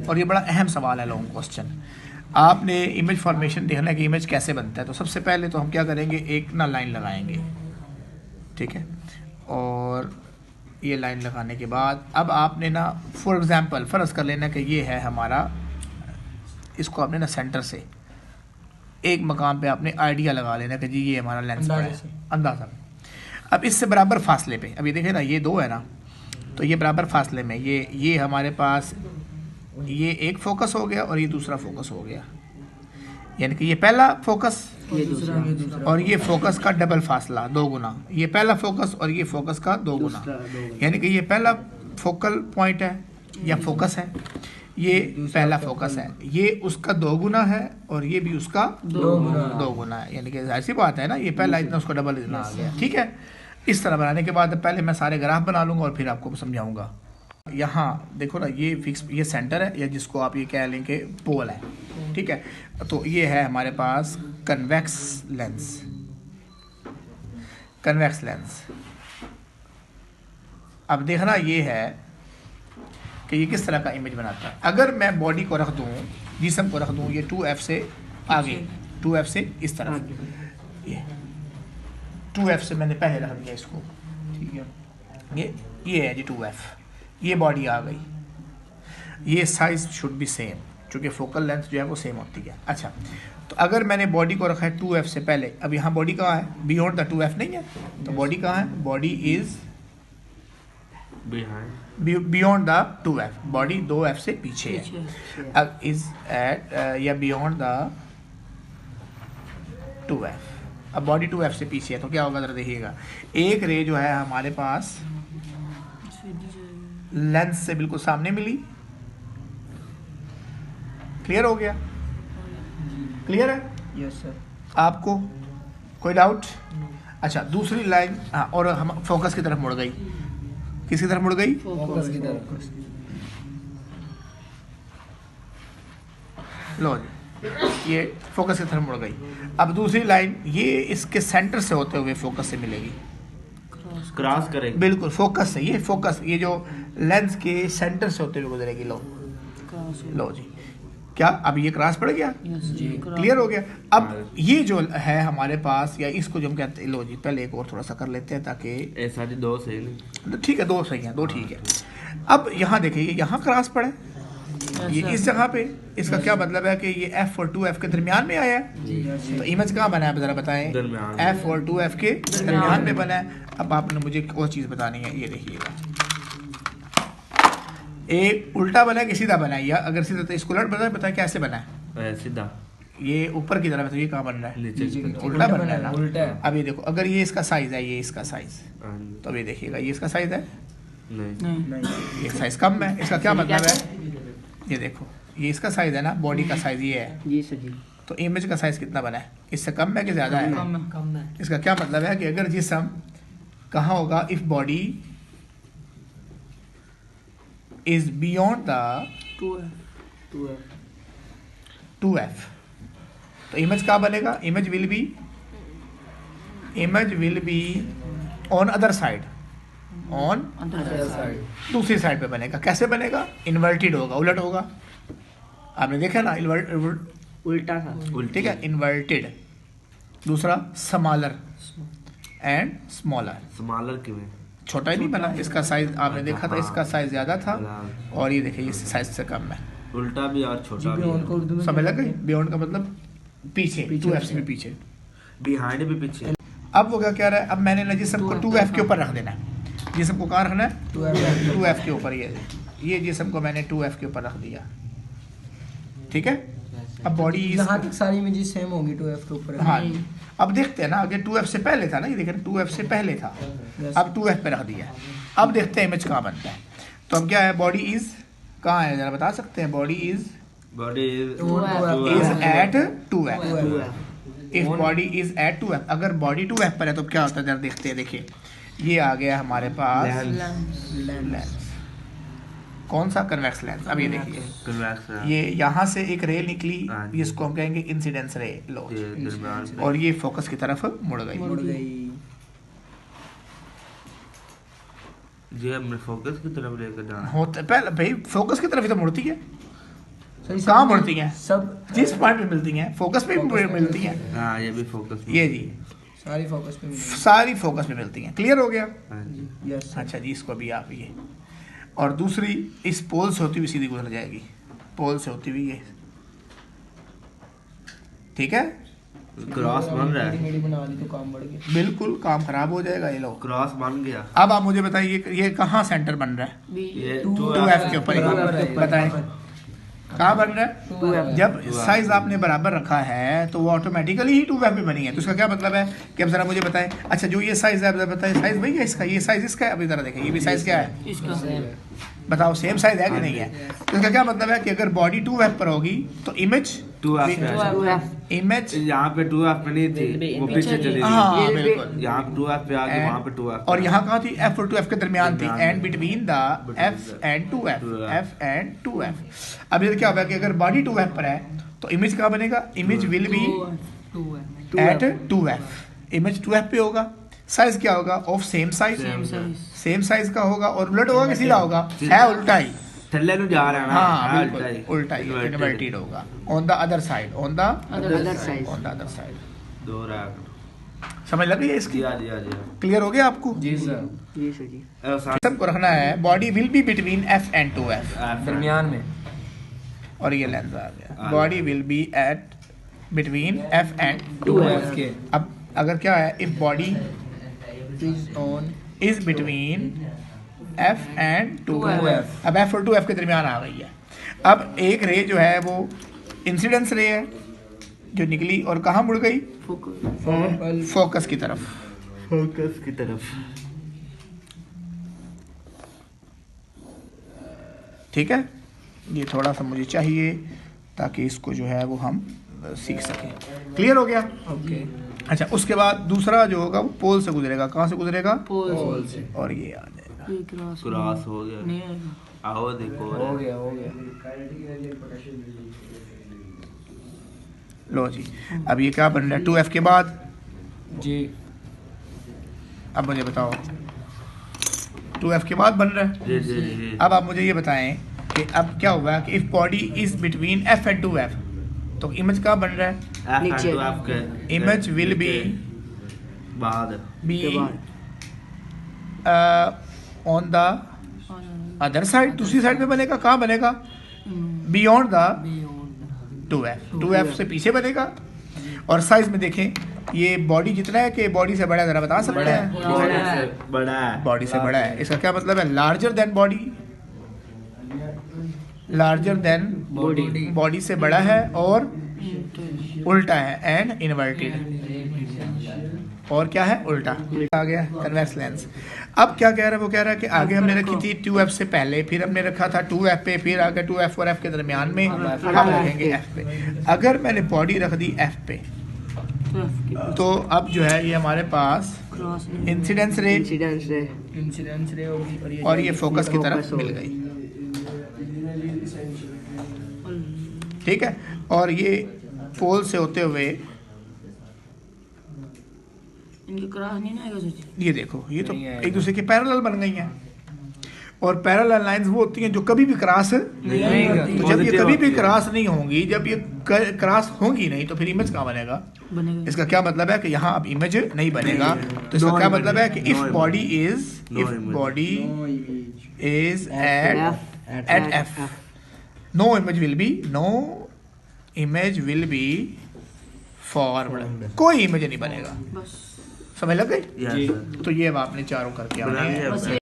और ये बड़ा अहम सवाल है लॉन्ग क्वेश्चन। आपने इमेज फॉर्मेशन देखना है कि इमेज कैसे बनता है। तो सबसे पहले तो हम क्या करेंगे, एक ना लाइन लगाएंगे, ठीक है। और ये लाइन लगाने के बाद अब आपने ना फॉर एग्जांपल फ़र्ज़ कर लेना कि ये है हमारा, इसको आपने ना सेंटर से एक मकाम पे आपने आइडिया लगा लेना कि जी ये हमारा लेंस पड़ा है, अंदाज़ा। अब इससे बराबर फासले पे, अब ये देखें ना, ये दो है ना, तो ये बराबर फासले में ये हमारे पास ये एक फोकस हो गया और ये दूसरा फोकस हो गया, यानी कि ये पहला फोकस ये दूसरा और ये फोकस का डबल फासला, दो गुना। ये पहला फोकस और ये फोकस का दो गुना, यानी कि ये पहला फोकल पॉइंट है या फोकस है, ये पहला फोकस है, ये उसका दो गुना है और ये भी उसका दो गुना है, यानी कि ऐसी बात है ना, ये पहला इतना उसका डबल इतना आ गया, ठीक है। इस तरह बनाने के बाद पहले मैं सारे ग्राफ बना लूँगा और फिर आपको समझाऊँगा। यहाँ देखो ना, ये फिक्स, ये सेंटर है या जिसको आप ये कह लें कि पोल है, ठीक है। तो ये है हमारे पास कन्वेक्स लेंस, कन्वेक्स लेंस। अब देखना ये है कि ये किस तरह का इमेज बनाता है। अगर मैं बॉडी को रख दूँ, जिस्म को रख दूँ ये 2F से आगे, 2F से इस तरफ, ये 2F से मैंने पहले रख दिया इसको, ठीक है। ये है जी 2F, ये बॉडी आ गई। ये साइज शुड बी सेम, क्योंकि फोकल लेंथ जो है वो सेम होती है। अच्छा, तो अगर मैंने बॉडी को रखा है 2F से पहले, अब यहाँ बॉडी कहाँ है, बियॉन्ड द 2F नहीं है, तो बॉडी कहाँ है, body is beyond the 2F, body 2F से पीछे है। अब इज एट या बियॉन्ड द 2F, अब बॉडी 2F से पीछे है, तो क्या होगा जरा देखिएगा। एक रे जो है हमारे पास लेंस से बिल्कुल सामने मिली, क्लियर हो गया, क्लियर है? Yes sir. आपको कोई डाउट? अच्छा, दूसरी लाइन, हाँ, और हम फोकस की तरफ मुड़ गई, किसकी तरफ मुड़ गई, फोकस की तरफ। लो जी, ये फोकस की तरफ मुड़ गई। अब दूसरी लाइन ये इसके सेंटर से होते हुए फोकस से मिलेगी, क्रॉस करेगी, बिल्कुल फोकस से, ये फोकस, ये जो लेंस के सेंटर से होते हुए गुजरेगी। लो जी, क्या अब ये क्रॉस पड़ गया, क्लियर हो गया। अब ये जो है हमारे पास, या इसको जो हम कहते हैं, लो जी पहले एक और थोड़ा सा कर लेते हैं ताकि ऐसा दो सही नहीं, ठीक है, दो सही है, दो ठीक है। अब यहाँ देखिए, यहाँ क्रॉस पड़े, ये इस जगह पे, इसका क्या मतलब है कि ये F और 2F के दरमियान में आया है। तो इमेज कहाँ बना है जरा बताएं, F और 2F के दरमियान में बना है। अब आपने मुझे एक और चीज़ बतानी है, ये देखिएगा, एक उल्टा बना है कि सीधा बना है, या अगर सीधा तो इसको उलट बना, बताए कैसे बना है, सीधा ये ऊपर की तरफ, तो ये कहाँ बन रहा है, नीचे, उल्टा बन रहा है ना। उल्टा है। अब ये देखो, अगर ये इसका साइज है, ये इसका साइज, तो अब ये देखिएगा, ये इसका साइज है, नहीं, ये साइज कम है, इसका क्या मतलब है, ये देखो, ये इसका साइज है ना, बॉडी का साइज ये है जी सर जी। तो इमेज का साइज कितना बना है, इससे कम है कि ज़्यादा है, कम है। इसका क्या मतलब है कि अगर जिस्म कहाँ होगा, if body is beyond the 2F, तो इमेज क्या बनेगा, image will be on other side, on दूसरी साइड पे बनेगा। कैसे बनेगा, इन्वर्टेड होगा, उलट होगा। आपने देखा ना, उल्टा था, ठीक है, इन्वर्टेड। दूसरा स्मॉलर एंड स्मॉलर, स्मॉलर क्यों है, छोटा ही नहीं बना, इसका साइज आपने देखा था, इसका साइज ज़्यादा था और ये देखिए इस साइज से कम है, उल्टा भी और छोटा भी। समझ लग गई, बियॉन्ड का मतलब पीछे, 2F से भी पीछे, बिहाइंड भी पीछे। अब वो क्या कह रहा है, अब मैंने ना जिस्म को 2F के ऊपर रख देना है, जिस्म को कहाँ रखना है, 2F के ऊपर, ये जिस्म को मैंने 2F के ऊपर रख दिया, ठीक है। अब बॉडी यहाँ तक सारी इमेजेस सेम होंगी 2F के ऊपर। हाँ, अब देखते हैं ना, आगे 2F से पहले था ना, ये देखें 2F से पहले था, अब 2F पे रख दिया। अब देखते हैं इमेज कहाँ बनता है। तो अब क्या है, बॉडी इज कहाँ है जरा बता सकते हैं, body is at 2F, if body is at 2F, अगर बॉडी 2F पर है तो क्या होता है जरा देखते हैं। देखिए ये आ गया हमारे पास लेंस, कौन सा, कन्वेक्स लेंस। अब ये देखिए, ये यहाँ से एक रे निकली, जिसको हम कहेंगे इंसिडेंस रे, लो, और ये फोकस की तरफ मुड़ गई। जी हमने फोकस की तरफ लेकर जाना होता पहले भाई, फोकस की तरफ ही तो मुड़ती है, सही कहाँ मुड़ती हैं? सब जिस पॉइंट पे मिलती हैं, फोकस पे भी मिलती हैं। हाँ ये भी फोकस ये जी सारी फोकस पे मिलेगी। सारी फोकस पे मिलती हैं। क्लियर हो गया? हाँ जी। यस अच्छा जी, इसको भी आप ये, और दूसरी इस पोल से होती हुई सीधी गुजर जाएगी, पोल से होती हुई ये, ठीक है? क्रॉस बन रहा है, मेरी बना दी तो काम बढ़ गया। बिल्कुल काम खराब हो जाएगा। ये लो, क्रॉस बन गया। अब आप मुझे बताइए ये कहाँ सेंटर बन रहा है? ये 2F के ऊपर ही। बताएं कहाँ बन रहा है? 2F। जब साइज आपने बराबर रखा है तो वो ऑटोमेटिकली ही 2F में बनी है। तो इसका क्या मतलब है कि अब जरा मुझे बताएं, अच्छा जो ये साइज है, अब बताएं साइज वही है इसका, ये साइज इसका है। अभी जरा देखें, ये भी साइज क्या है, बताओ सेम साइज है कि नहीं है? तो इसका क्या मतलब है कि अगर बॉडी 2F पर होगी तो इमेज 2F इमेज यहाँ पे 2F पे नहीं थी, वो पीछे चली गई। हाँ बिल्कुल, यहाँ पे 2F पे आ गई, वहाँ पे 2F। और यहाँ कहाँ थी? F और 2F के दरमियान थी, and between the F and 2F, F and 2F। अब ये क्या होगा कि अगर बॉडी 2F पर है तो इमेज कहाँ बनेगा? Image will be at 2F, image 2F पे होगा। साइज क्या होगा? Of same size, same size का होगा। और उलट होगा कि सीधा होगा? है उल्टा ही। थल्ले नु जा रहा है ना। हाँ बिल्कुल उल्टा ही, इन्वर्टेड होगा। On the other side, on the other side. On the other side. दो रैक। समझ लग रही है इसकी? जी जी जी। क्लियर हो गया आपको? जी सर। जी सर जी। सबको रखना है body will be between F and 2F, दरमियान में। और ये लेंस आ गया, body will be at between F and 2F के अब अगर क्या है, if body is on is between F and 2F, 2F। अब F और 2F के दरमियान आ गई है। अब एक रे जो है वो इंसिडेंस रे है जो निकली और कहाँ मुड़ गई? फोकस की तरफ। फोकस की तरफ। ठीक है, ये थोड़ा सा मुझे चाहिए ताकि इसको जो है वो हम सीख सकें। क्लियर हो गया? ओके। अच्छा, उसके बाद दूसरा जो होगा वो पोल से गुजरेगा। कहाँ से गुजरेगा? पोल से। और ये आ जाएगा, क्रॉस हो गया। आओ देखो। हो गया हो गया। लो जी, अब ये क्या बन रहा है 2F के बाद? जी अब मुझे बताओ 2F के बाद बन रहा है। जी जी जी। अब आप मुझे ये बताएं कि अब क्या हुआ कि if body is between F and 2F तो इमेज कहाँ बन रहा है? F and नीचे। 2F के इमेज विल बी बाद be on the other side, दूसरी साइड में बनेगा। कहाँ बनेगा? बियॉन्ड द 2F से पीछे बनेगा। और साइज में देखें ये बॉडी जितना है कि बॉडी से बड़ा है, जरा बता सकते हैं? बड़ा है। बॉडी से बड़ा है। इसका क्या मतलब है? Larger than body, larger than body. Body से बड़ा है और उल्टा है, एंड इन्वर्टेड। और क्या है? उल्टा आ गया कन्वेक्स लेंस। अब क्या कह रहा है? वो कह रहा है कि आगे हमने रखी थी 2F से पहले, फिर हमने रखा था 2F पे, फिर आगे 2F और F के दरमियान में हम रखेंगे F पे। अगर मैंने बॉडी रख दी F पे तो अब जो है ये हमारे पास इंसिडेंस रे इंसिडेंस रे होगी और ये फोकस की तरफ फोकस हो मिल गई। ठीक है, और ये पोल से होते हुए इनके क्रॉस नहीं ना आएगा सच। ये देखो, ये तो नहीं आएगा। एक दूसरे के पैरेलल बन गई हैं। और पैरेलल लाइंस वो होती हैं जो कभी भी क्रॉस नहीं करती। तो जब ये Positive कभी भी होती है। क्रॉस नहीं होंगी, जब ये क्रॉस होंगी नहीं तो फिर इमेज कहाँ बनेगा? बनेगा। इसका क्या मतलब है कि यहाँ अब इमेज नहीं बनेगा। तो इसका No क्या image. मतलब है कि इफ No image. Body is No if image. Body no image is at F, no image will be forward, कोई इमेज नहीं बनेगा। बस समझ लग गई? Yes, sir। तो ये अब आपने चारों करके आने हैं। बनाइए।